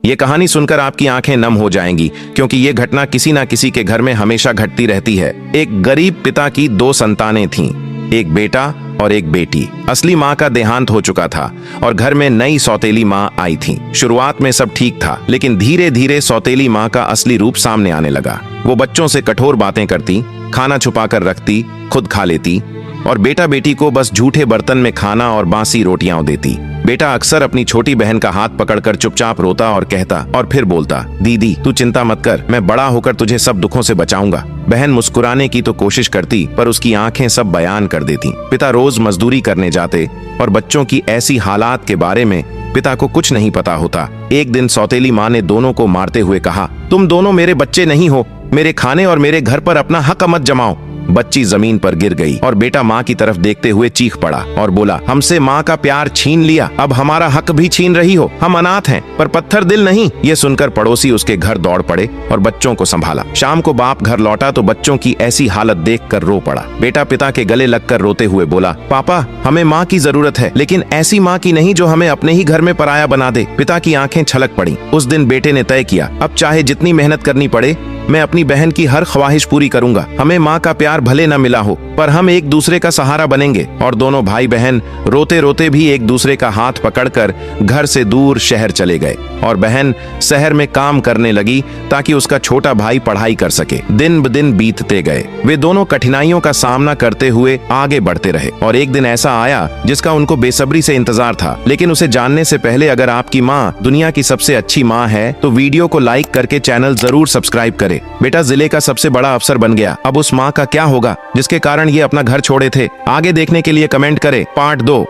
ये कहानी सुनकर आपकी आंखें नम हो जाएंगी, क्योंकि ये घटना किसी ना किसी के घर में हमेशा घटती रहती है। एक गरीब पिता की दो संतानें थीं, एक बेटा और एक बेटी। असली माँ का देहांत हो चुका था और घर में नई सौतेली माँ आई थी। शुरुआत में सब ठीक था, लेकिन धीरे धीरे सौतेली माँ का असली रूप सामने आने लगा। वो बच्चों से कठोर बातें करती, खाना छुपा कर रखती, खुद खा लेती और बेटा बेटी को बस झूठे बर्तन में खाना और बासी रोटियां देती। बेटा अक्सर अपनी छोटी बहन का हाथ पकड़कर चुपचाप रोता और कहता और फिर बोलता, दीदी तू चिंता मत कर, मैं बड़ा होकर तुझे सब दुखों से बचाऊंगा। बहन मुस्कुराने की तो कोशिश करती, पर उसकी आंखें सब बयान कर देती। पिता रोज मजदूरी करने जाते और बच्चों की ऐसी हालात के बारे में पिता को कुछ नहीं पता होता। एक दिन सौतेली माँ ने दोनों को मारते हुए कहा, तुम दोनों मेरे बच्चे नहीं हो, मेरे खाने और मेरे घर पर अपना हक मत जमाओ। बच्ची जमीन पर गिर गई और बेटा माँ की तरफ देखते हुए चीख पड़ा और बोला, हमसे माँ का प्यार छीन लिया, अब हमारा हक भी छीन रही हो। हम अनाथ हैं पर पत्थर दिल नहीं। ये सुनकर पड़ोसी उसके घर दौड़ पड़े और बच्चों को संभाला। शाम को बाप घर लौटा तो बच्चों की ऐसी हालत देखकर रो पड़ा। बेटा पिता के गले लगकर रोते हुए बोला, पापा हमें माँ की जरूरत है, लेकिन ऐसी माँ की नहीं जो हमें अपने ही घर में पराया बना दे। पिता की आंखें छलक पड़ी। उस दिन बेटे ने तय किया, अब चाहे जितनी मेहनत करनी पड़े, मैं अपनी बहन की हर ख्वाहिश पूरी करूंगा। हमें माँ का प्यार भले न मिला हो, पर हम एक दूसरे का सहारा बनेंगे। और दोनों भाई बहन रोते रोते भी एक दूसरे का हाथ पकड़कर घर से दूर शहर चले गए और बहन शहर में काम करने लगी ताकि उसका छोटा भाई पढ़ाई कर सके। दिन ब दिन बीतते गए। वे दोनों कठिनाइयों का सामना करते हुए आगे बढ़ते रहे और एक दिन ऐसा आया जिसका उनको बेसब्री से इंतजार था। लेकिन उसे जानने से पहले, अगर आपकी माँ दुनिया की सबसे अच्छी माँ है तो वीडियो को लाइक करके चैनल जरूर सब्सक्राइब करें। बेटा जिले का सबसे बड़ा अफसर बन गया। अब उस माँ का क्या होगा जिसके कारण ये अपना घर छोड़े थे? आगे देखने के लिए कमेंट करें। पार्ट 2।